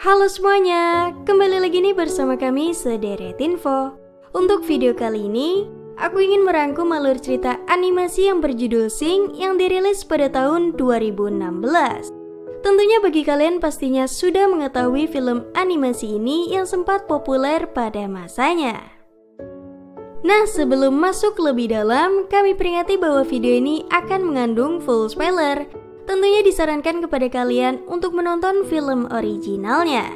Halo semuanya, kembali lagi nih bersama kami Sederet Info. Untuk video kali ini, aku ingin merangkum alur cerita animasi yang berjudul Sing yang dirilis pada tahun 2016. Tentunya bagi kalian pastinya sudah mengetahui film animasi ini yang sempat populer pada masanya. Nah, sebelum masuk lebih dalam, kami peringati bahwa video ini akan mengandung full spoiler. Tentunya disarankan kepada kalian untuk menonton film originalnya.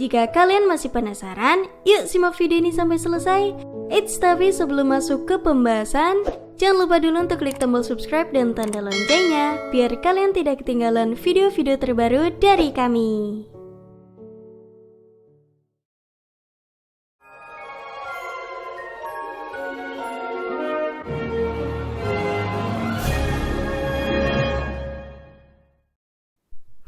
Jika kalian masih penasaran, yuk simak video ini sampai selesai. Tapi sebelum masuk ke pembahasan, jangan lupa dulu untuk klik tombol subscribe dan tanda loncengnya, biar kalian tidak ketinggalan video-video terbaru dari kami.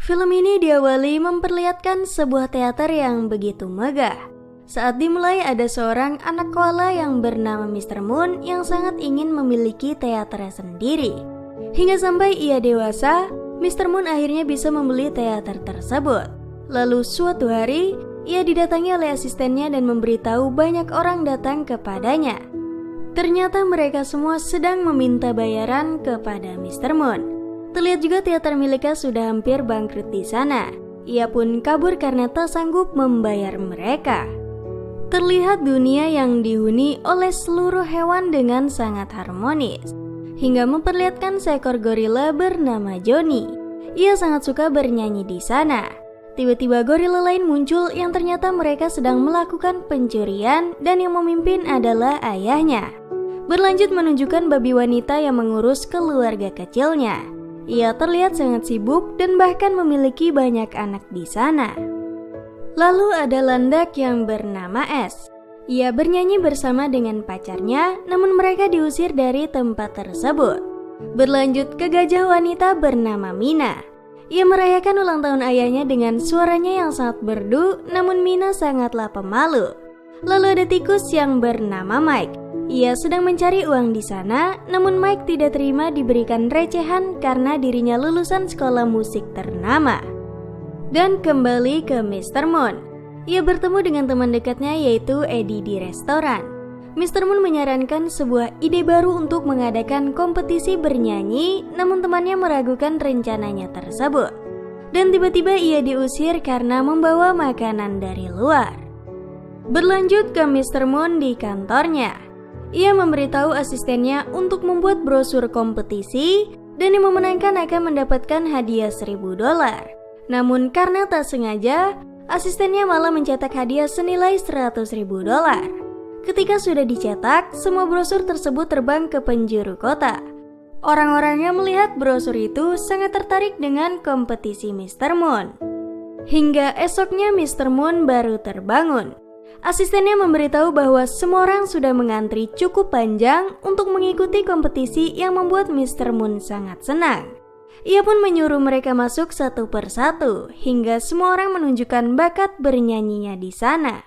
Film ini diawali memperlihatkan sebuah teater yang begitu megah. Saat dimulai ada seorang anak koala yang bernama Mr. Moon yang sangat ingin memiliki teaternya sendiri. Hingga sampai ia dewasa, Mr. Moon akhirnya bisa membeli teater tersebut. Lalu suatu hari, ia didatangi oleh asistennya dan memberitahu banyak orang datang kepadanya. Ternyata mereka semua sedang meminta bayaran kepada Mr. Moon. Terlihat juga teater miliknya sudah hampir bangkrut di sana. Ia pun kabur karena tak sanggup membayar mereka. Terlihat dunia yang dihuni oleh seluruh hewan dengan sangat harmonis, hingga memperlihatkan seekor gorila bernama Johnny. Ia sangat suka bernyanyi di sana. Tiba-tiba gorila lain muncul yang ternyata mereka sedang melakukan pencurian dan yang memimpin adalah ayahnya. Berlanjut menunjukkan babi wanita yang mengurus keluarga kecilnya. Ia terlihat sangat sibuk dan bahkan memiliki banyak anak di sana. Lalu ada landak yang bernama S. Ia bernyanyi bersama dengan pacarnya, namun mereka diusir dari tempat tersebut. Berlanjut ke gajah wanita bernama Mina. Ia merayakan ulang tahun ayahnya dengan suaranya yang sangat merdu, namun Mina sangatlah pemalu. Lalu ada tikus yang bernama Mike. Ia sedang mencari uang di sana, namun Mike tidak terima diberikan recehan karena dirinya lulusan sekolah musik ternama. Dan kembali ke Mr. Moon. Ia bertemu dengan teman dekatnya yaitu Eddie di restoran. Mr. Moon menyarankan sebuah ide baru untuk mengadakan kompetisi bernyanyi, namun temannya meragukan rencananya tersebut. Dan tiba-tiba ia diusir karena membawa makanan dari luar. Berlanjut ke Mr. Moon di kantornya. Ia memberitahu asistennya untuk membuat brosur kompetisi dan yang memenangkan akan mendapatkan hadiah $1.000. Namun karena tak sengaja, asistennya malah mencetak hadiah senilai $100.000. Ketika sudah dicetak, semua brosur tersebut terbang ke penjuru kota. Orang-orang yang melihat brosur itu sangat tertarik dengan kompetisi Mr. Moon. Hingga esoknya Mr. Moon baru terbangun. Asistennya memberitahu bahwa semua orang sudah mengantri cukup panjang untuk mengikuti kompetisi yang membuat Mr. Moon sangat senang. Ia pun menyuruh mereka masuk satu persatu hingga semua orang menunjukkan bakat bernyanyinya di sana.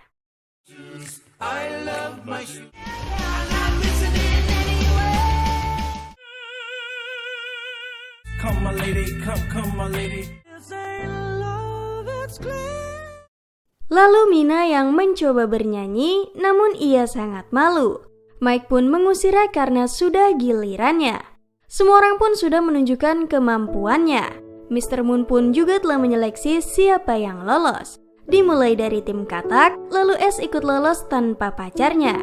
Lalu Mina yang mencoba bernyanyi, namun ia sangat malu. Mike pun mengusirnya karena sudah gilirannya. Semua orang pun sudah menunjukkan kemampuannya. Mr. Moon pun juga telah menyeleksi siapa yang lolos. Dimulai dari tim katak, lalu S ikut lolos tanpa pacarnya.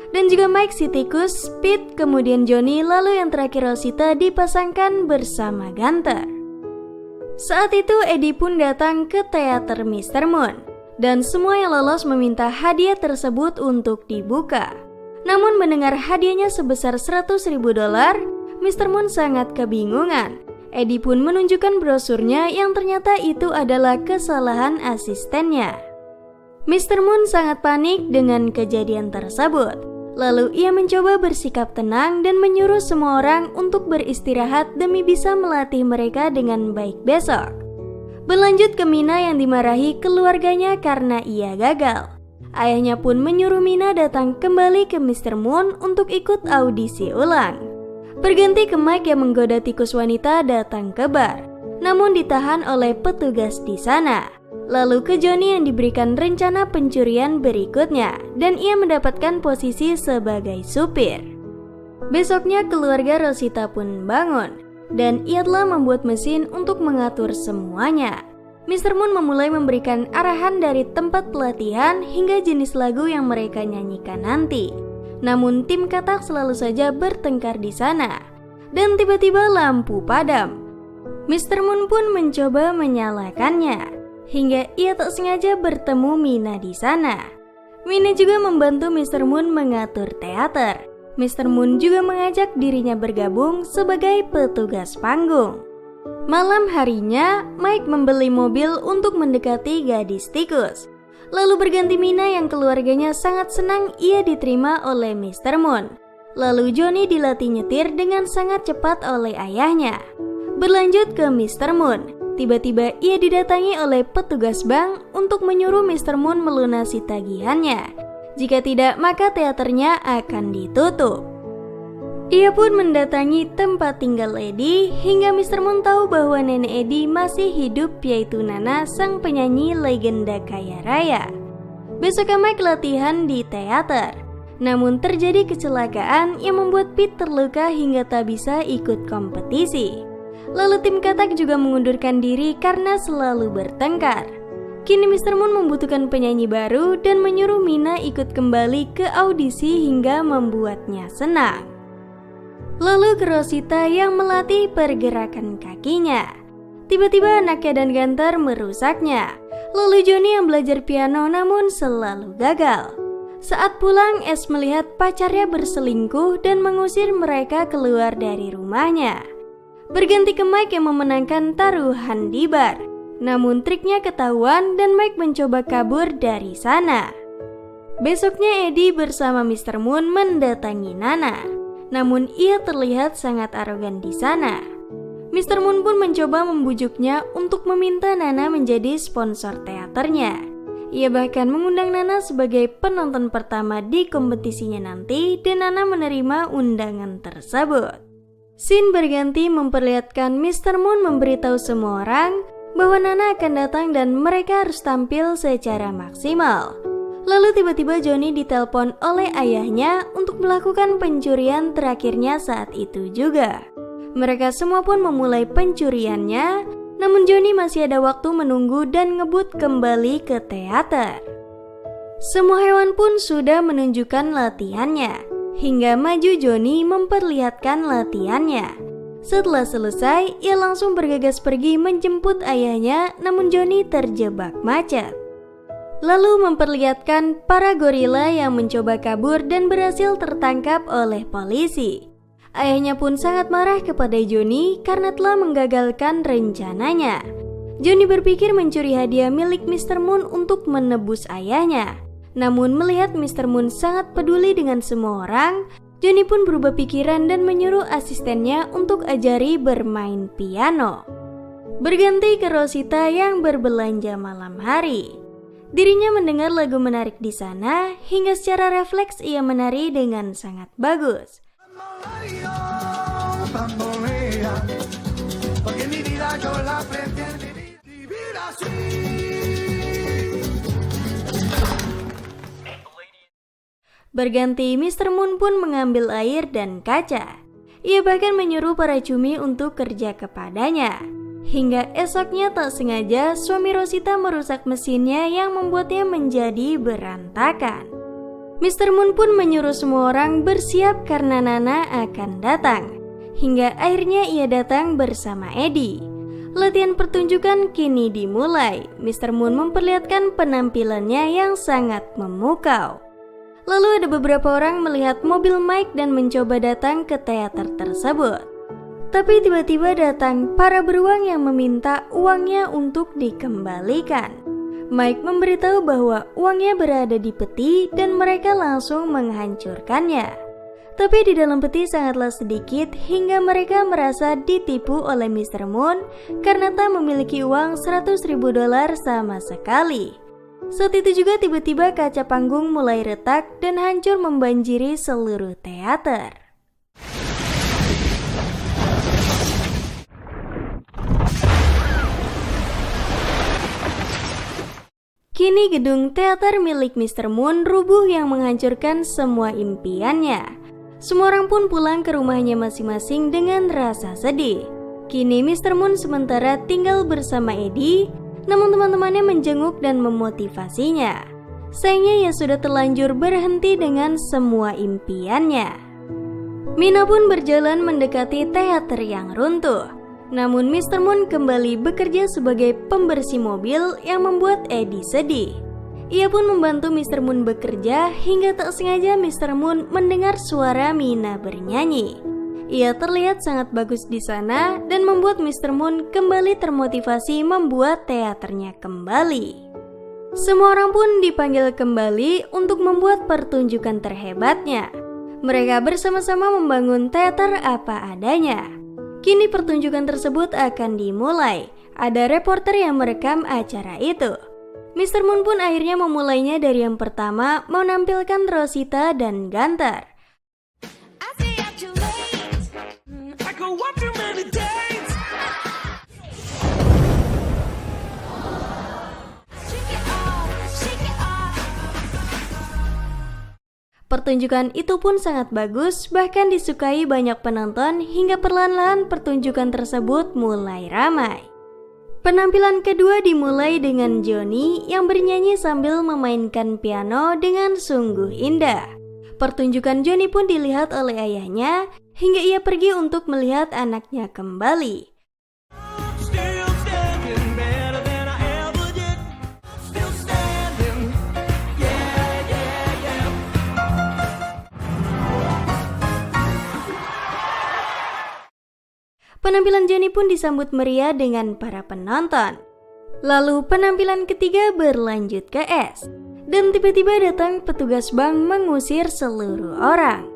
Dan juga Mike si tikus, Pete, kemudian Johnny, lalu yang terakhir Rosita dipasangkan bersama Gunter. Saat itu Eddie pun datang ke teater Mr. Moon. Dan semua yang lolos meminta hadiah tersebut untuk dibuka. Namun mendengar hadiahnya sebesar $100.000, Mr. Moon sangat kebingungan. Eddie pun menunjukkan brosurnya yang ternyata itu adalah kesalahan asistennya. Mr. Moon sangat panik dengan kejadian tersebut. Lalu ia mencoba bersikap tenang dan menyuruh semua orang untuk beristirahat demi bisa melatih mereka dengan baik besok. Berlanjut ke Mina yang dimarahi keluarganya karena ia gagal. Ayahnya pun menyuruh Mina datang kembali ke Mr. Moon untuk ikut audisi ulang. Berganti ke Mike yang menggoda tikus wanita datang ke bar, namun ditahan oleh petugas di sana. lalu ke Johnny yang diberikan rencana pencurian berikutnya dan ia mendapatkan posisi sebagai supir. Besoknya keluarga Rosita pun bangun dan ia telah membuat mesin untuk mengatur semuanya. Mr. Moon memulai memberikan arahan dari tempat pelatihan hingga jenis lagu yang mereka nyanyikan nanti. Namun tim katak selalu saja bertengkar di sana. Dan tiba-tiba lampu padam. Mr. Moon pun mencoba menyalakannya hingga ia tak sengaja bertemu Mina di sana. Mina juga membantu Mr. Moon mengatur teater. Mr. Moon juga mengajak dirinya bergabung sebagai petugas panggung. Malam harinya, Mike membeli mobil untuk mendekati gadis tikus. Lalu berganti Mina yang keluarganya sangat senang ia diterima oleh Mr. Moon. Lalu Johnny dilatih nyetir dengan sangat cepat oleh ayahnya. Berlanjut ke Mr. Moon. Tiba-tiba ia didatangi oleh petugas bank untuk menyuruh Mr. Moon melunasi tagihannya. Jika tidak, maka teaternya akan ditutup. Ia pun mendatangi tempat tinggal Eddie hingga Mr. Moon tahu bahwa nenek Eddie masih hidup, yaitu Nana, sang penyanyi legenda kaya raya. Besoknya Mike latihan di teater. Namun terjadi kecelakaan yang membuat Pete terluka hingga tak bisa ikut kompetisi. Lalu tim katak juga mengundurkan diri karena selalu bertengkar. Kini Mr. Moon membutuhkan penyanyi baru dan menyuruh Mina ikut kembali ke audisi hingga membuatnya senang. Lalu ke Rosita yang melatih pergerakan kakinya. Tiba-tiba anaknya dan Gunter merusaknya. Lalu Johnny yang belajar piano namun selalu gagal. Saat pulang, Ash melihat pacarnya berselingkuh dan mengusir mereka keluar dari rumahnya. Berganti ke Mike yang memenangkan taruhan di bar. Namun triknya ketahuan dan Mike mencoba kabur dari sana. Besoknya Eddie bersama Mr. Moon mendatangi Nana. Namun ia terlihat sangat arogan di sana. Mr. Moon pun mencoba membujuknya untuk meminta Nana menjadi sponsor teaternya. Ia bahkan mengundang Nana sebagai penonton pertama di kompetisinya nanti dan Nana menerima undangan tersebut. Scene berganti memperlihatkan Mr. Moon memberitahu semua orang bahwa Nana akan datang dan mereka harus tampil secara maksimal. Lalu tiba-tiba Johnny ditelepon oleh ayahnya untuk melakukan pencurian terakhirnya saat itu juga. Mereka semua pun memulai pencuriannya, namun Johnny masih ada waktu menunggu dan ngebut kembali ke teater. Semua hewan pun sudah menunjukkan latihannya, hingga maju Johnny memperlihatkan latihannya. Setelah selesai, ia langsung bergegas pergi menjemput ayahnya, namun Johnny terjebak macet. Lalu memperlihatkan para gorila yang mencoba kabur dan berhasil tertangkap oleh polisi. Ayahnya pun sangat marah kepada Johnny karena telah menggagalkan rencananya. Johnny berpikir mencuri hadiah milik Mr. Moon untuk menebus ayahnya. Namun melihat Mr. Moon sangat peduli dengan semua orang, Johnny pun berubah pikiran dan menyuruh asistennya untuk ajari bermain piano. Berganti ke Rosita yang berbelanja malam hari. Dirinya mendengar lagu menarik di sana hingga secara refleks ia menari dengan sangat bagus. Berganti, Mr. Moon pun mengambil air dan kaca. Ia bahkan menyuruh para cumi untuk kerja kepadanya. Hingga esoknya tak sengaja suami Rosita merusak mesinnya yang membuatnya menjadi berantakan. Mr. Moon pun menyuruh semua orang bersiap karena Nana akan datang. Hingga akhirnya ia datang bersama Eddie. Latihan pertunjukan kini dimulai. Mr. Moon memperlihatkan penampilannya yang sangat memukau. Lalu ada beberapa orang melihat mobil Mike dan mencoba datang ke teater tersebut. Tapi tiba-tiba datang para beruang yang meminta uangnya untuk dikembalikan. Mike memberitahu bahwa uangnya berada di peti dan mereka langsung menghancurkannya. Tapi di dalam peti sangatlah sedikit hingga mereka merasa ditipu oleh Mr. Moon karena tak memiliki uang $100.000 sama sekali. Saat itu juga tiba-tiba kaca panggung mulai retak dan hancur membanjiri seluruh teater. Kini gedung teater milik Mr. Moon rubuh yang menghancurkan semua impiannya. Semua orang pun pulang ke rumahnya masing-masing dengan rasa sedih. Kini Mr. Moon sementara tinggal bersama Eddie, namun teman-temannya menjenguk dan memotivasinya. Sayangnya ia sudah terlanjur berhenti dengan semua impiannya. Mina pun berjalan mendekati teater yang runtuh. Namun Mr. Moon kembali bekerja sebagai pembersih mobil yang membuat Eddie sedih. Ia pun membantu Mr. Moon bekerja hingga tak sengaja Mr. Moon mendengar suara Mina bernyanyi. Ia terlihat sangat bagus di sana dan membuat Mr. Moon kembali termotivasi membuat teaternya kembali. Semua orang pun dipanggil kembali untuk membuat pertunjukan terhebatnya. Mereka bersama-sama membangun teater apa adanya. Kini pertunjukan tersebut akan dimulai. Ada reporter yang merekam acara itu. Mr. Moon pun akhirnya memulainya dari yang pertama menampilkan Rosita dan Gunter. Pertunjukan itu pun sangat bagus, bahkan disukai banyak penonton hingga perlahan-lahan pertunjukan tersebut mulai ramai. Penampilan kedua dimulai dengan Johnny yang bernyanyi sambil memainkan piano dengan sungguh indah. Pertunjukan Johnny pun dilihat oleh ayahnya hingga ia pergi untuk melihat anaknya kembali. Penampilan Johnny pun disambut meriah dengan para penonton. Lalu penampilan ketiga berlanjut ke S. Dan tiba-tiba datang petugas bank mengusir seluruh orang.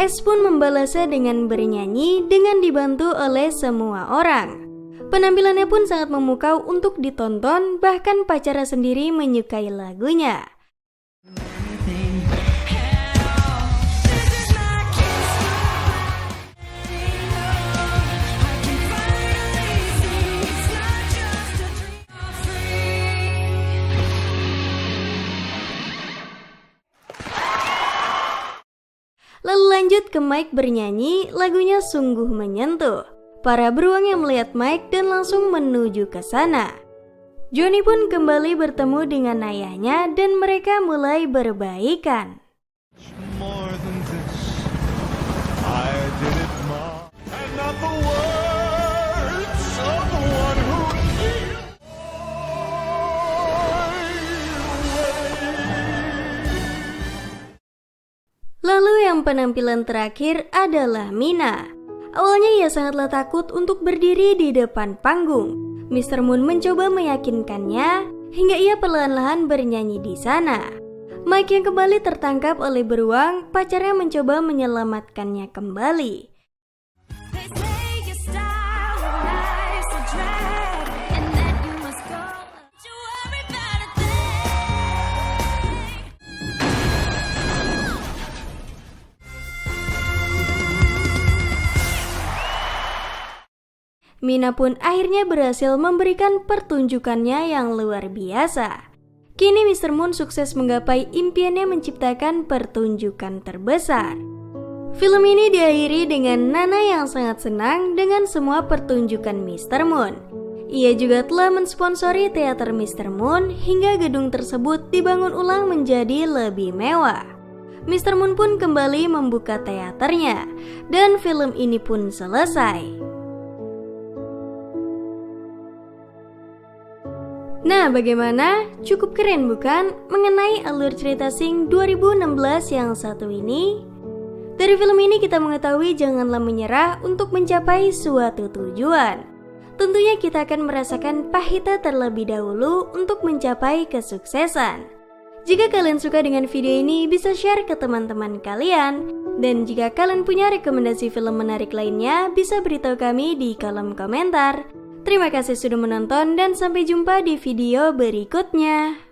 S pun membalasnya dengan bernyanyi dengan dibantu oleh semua orang. Penampilannya pun sangat memukau untuk ditonton, bahkan pacarnya sendiri menyukai lagunya. Lalu lanjut ke Mike bernyanyi, lagunya sungguh menyentuh. Para beruang yang melihat Mike dan langsung menuju ke sana. Johnny pun kembali bertemu dengan ayahnya dan mereka mulai berbaikan. Lalu yang penampilan terakhir adalah Mina. Awalnya ia sangatlah takut untuk berdiri di depan panggung. Mr. Moon mencoba meyakinkannya hingga ia perlahan-lahan bernyanyi di sana. Mike yang kembali tertangkap oleh beruang, pacarnya mencoba menyelamatkannya kembali. Mina pun akhirnya berhasil memberikan pertunjukannya yang luar biasa. Kini Mr. Moon sukses menggapai impiannya menciptakan pertunjukan terbesar. Film ini diakhiri dengan Nana yang sangat senang dengan semua pertunjukan Mr. Moon. Ia juga telah mensponsori teater Mr. Moon hingga gedung tersebut dibangun ulang menjadi lebih mewah. Mr. Moon pun kembali membuka teaternya dan film ini pun selesai. Nah, bagaimana? Cukup keren bukan? Mengenai alur cerita Sing 2016 yang satu ini. Dari film ini kita mengetahui janganlah menyerah untuk mencapai suatu tujuan. Tentunya kita akan merasakan pahitnya terlebih dahulu untuk mencapai kesuksesan. Jika kalian suka dengan video ini, bisa share ke teman-teman kalian. Dan jika kalian punya rekomendasi film menarik lainnya, bisa beritahu kami di kolom komentar. Terima kasih sudah menonton dan sampai jumpa di video berikutnya.